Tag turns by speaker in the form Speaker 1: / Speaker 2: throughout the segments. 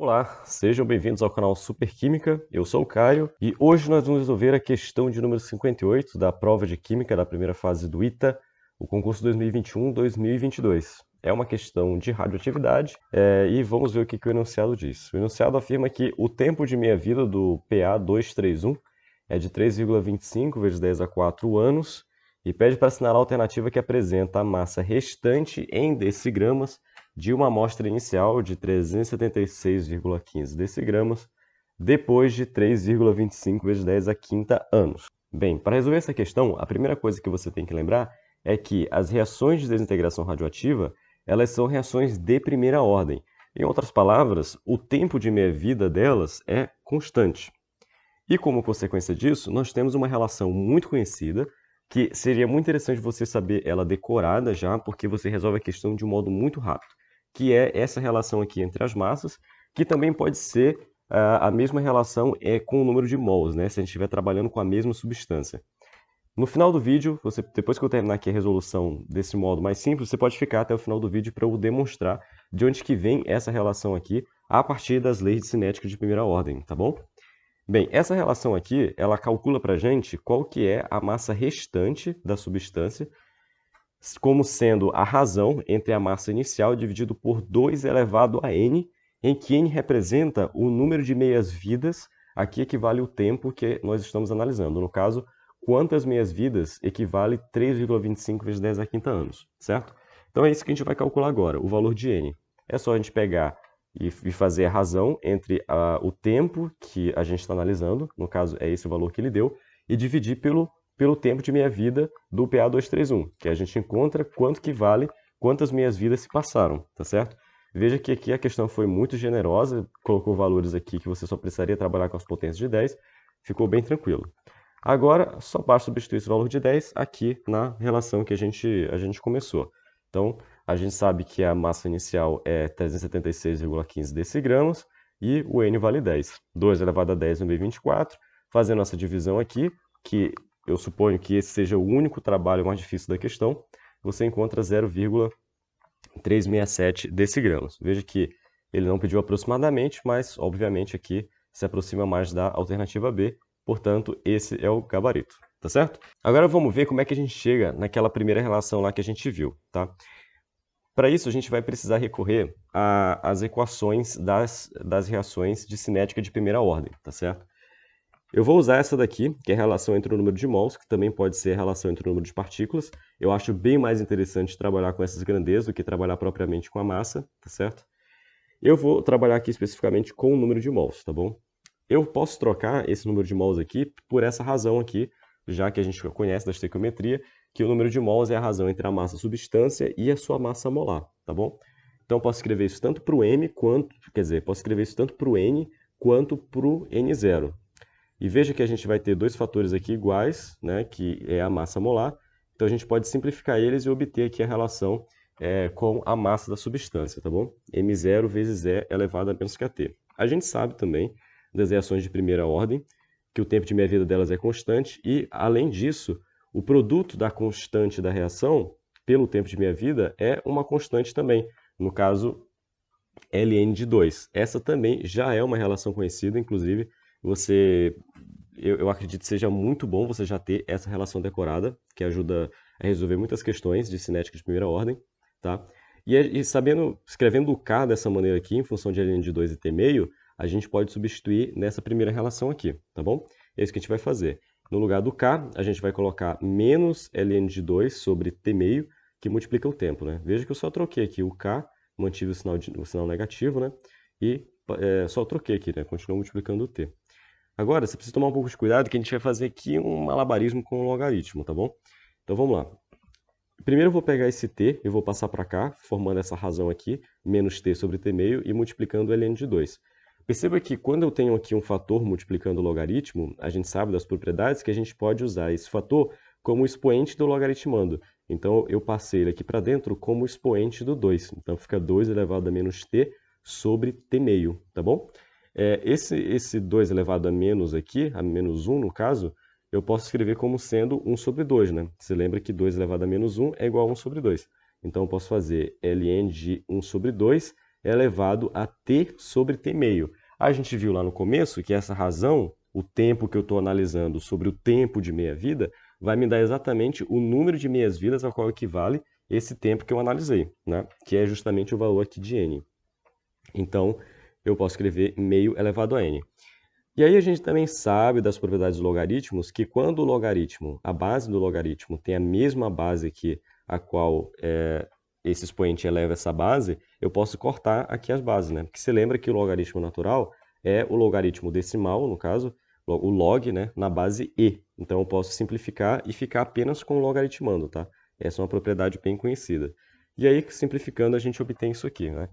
Speaker 1: Olá, sejam bem-vindos ao canal Super Química. Eu sou o Caio e hoje nós vamos resolver a questão de número 58 da prova de Química da primeira fase do ITA, o concurso 2021-2022. É uma questão de radioatividade e vamos ver o que o enunciado diz. O enunciado afirma que o tempo de meia-vida do PA231 é de 3,25 vezes 10 a 4 anos e pede para assinalar a alternativa que apresenta a massa restante em decigramas de uma amostra inicial de 376,15 decigramas depois de 3,25 vezes 10 a quinta anos. Bem, para resolver essa questão, a primeira coisa que você tem que lembrar é que as reações de desintegração radioativa, elas são reações de primeira ordem. Em outras palavras, o tempo de meia-vida delas é constante. E como consequência disso, nós temos uma relação muito conhecida, que seria muito interessante você saber ela decorada já, porque você resolve a questão de um modo muito rápido, que é essa relação aqui entre as massas, que também pode ser a mesma relação com o número de mols, né, se a gente estiver trabalhando com a mesma substância. No final do vídeo, depois que eu terminar aqui a resolução desse modo mais simples, você pode ficar até o final do vídeo para eu demonstrar de onde que vem essa relação aqui a partir das leis de cinética de primeira ordem, tá bom? Bem, essa relação aqui, ela calcula para a gente qual que é a massa restante da substância, como sendo a razão entre a massa inicial dividido por 2 elevado a n, em que n representa o número de meias-vidas, aqui equivale o tempo que nós estamos analisando. No caso, quantas meias-vidas equivale 3,25 vezes 10 a quinta anos, certo? Então é isso que a gente vai calcular agora, o valor de n. É só a gente pegar e fazer a razão entre o tempo que a gente está analisando, no caso é esse o valor que ele deu, e dividir pelo tempo de meia-vida do PA231, que a gente encontra quanto que vale, quantas meias-vidas se passaram, tá certo? Veja que aqui a questão foi muito generosa, colocou valores aqui que você só precisaria trabalhar com as potências de 10, ficou bem tranquilo. Agora, só basta substituir esse valor de 10 aqui na relação que a gente começou. Então, a gente sabe que a massa inicial é 376,15 decigramas e o N vale 10. 2 elevado a 10 no meio 24. Fazendo essa divisão aqui, que eu suponho que esse seja o único trabalho mais difícil da questão, você encontra 0,367 decigramas. Veja que ele não pediu aproximadamente, mas obviamente aqui se aproxima mais da alternativa B, portanto esse é o gabarito, tá certo? Agora vamos ver como é que a gente chega naquela primeira relação lá que a gente viu, tá? Para isso, a gente vai precisar recorrer às equações das reações de cinética de primeira ordem, tá certo? Eu vou usar essa daqui, que é a relação entre o número de mols, que também pode ser a relação entre o número de partículas. Eu acho bem mais interessante trabalhar com essas grandezas do que trabalhar propriamente com a massa, tá certo? Eu vou trabalhar aqui especificamente com o número de mols, tá bom? Eu posso trocar esse número de mols aqui por essa razão aqui, já que a gente conhece da estequiometria, que o número de mols é a razão entre a massa substância e a sua massa molar, tá bom? Então, eu posso escrever isso tanto para o M quanto, quer dizer, posso escrever isso tanto para o N quanto para o N0. E veja que a gente vai ter dois fatores aqui iguais, né, que é a massa molar. Então, a gente pode simplificar eles e obter aqui a relação com a massa da substância, tá bom? M0 vezes E elevado a menos kT. A gente sabe também das reações de primeira ordem, que o tempo de meia-vida delas é constante e, além disso, o produto da constante da reação, pelo tempo de meia-vida, é uma constante também. No caso, ln de 2. Essa também já é uma relação conhecida, inclusive, eu acredito que seja muito bom você já ter essa relação decorada, que ajuda a resolver muitas questões de cinética de primeira ordem, tá? E sabendo, escrevendo o K dessa maneira aqui, em função de ln de 2 e t meio, a gente pode substituir nessa primeira relação aqui, tá bom? É isso que a gente vai fazer. No lugar do K, a gente vai colocar menos ln de 2 sobre t meio, que multiplica o tempo, né? Veja que eu só troquei aqui o K, mantive o sinal negativo, né? E só troquei aqui, né? Continuo multiplicando o t. Agora, você precisa tomar um pouco de cuidado, que a gente vai fazer aqui um malabarismo com o logaritmo, tá bom? Então, vamos lá. Primeiro eu vou pegar esse t e vou passar para cá, formando essa razão aqui, menos t sobre t meio, e multiplicando ln de 2. Perceba que quando eu tenho aqui um fator multiplicando o logaritmo, a gente sabe das propriedades que a gente pode usar esse fator como expoente do logaritmando. Então, eu passei ele aqui para dentro como expoente do 2. Então, fica 2 elevado a menos t sobre t meio, tá bom? Esse 2 elevado a menos aqui, a menos 1 no caso, eu posso escrever como sendo 1 sobre 2, né? Você lembra que 2 elevado a menos 1 é igual a 1 sobre 2. Então, eu posso fazer ln de 1 sobre 2 elevado a t sobre t meio. A gente viu lá no começo que essa razão, o tempo que eu estou analisando sobre o tempo de meia-vida, vai me dar exatamente o número de meias-vidas ao qual equivale esse tempo que eu analisei, né? Que é justamente o valor aqui de n. Então, eu posso escrever meio elevado a n. E aí a gente também sabe das propriedades dos logaritmos que quando o logaritmo, a base do logaritmo tem a mesma base que a qual esse expoente eleva essa base, eu posso cortar aqui as bases, né? Porque você lembra que o logaritmo natural é o logaritmo decimal, no caso, o log, né, na base e. Então eu posso simplificar e ficar apenas com o logaritmando, tá? Essa é uma propriedade bem conhecida. E aí, simplificando, a gente obtém isso aqui, né?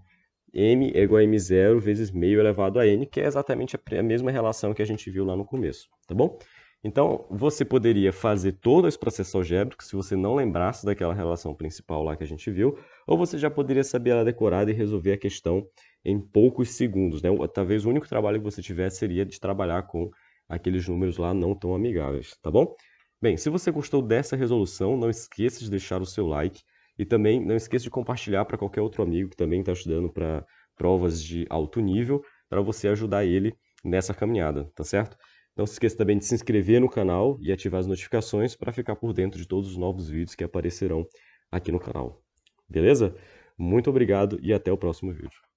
Speaker 1: M é igual a m0 vezes meio elevado a n, que é exatamente a mesma relação que a gente viu lá no começo, tá bom? Então, você poderia fazer todo esse processo algébrico se você não lembrasse daquela relação principal lá que a gente viu, ou você já poderia saber ela decorada e resolver a questão em poucos segundos, né? Talvez o único trabalho que você tivesse seria de trabalhar com aqueles números lá não tão amigáveis, tá bom? Bem, se você gostou dessa resolução, não esqueça de deixar o seu like e também não esqueça de compartilhar para qualquer outro amigo que também está estudando para provas de alto nível, para você ajudar ele nessa caminhada, tá certo? Não se esqueça também de se inscrever no canal e ativar as notificações para ficar por dentro de todos os novos vídeos que aparecerão aqui no canal. Beleza? Muito obrigado e até o próximo vídeo.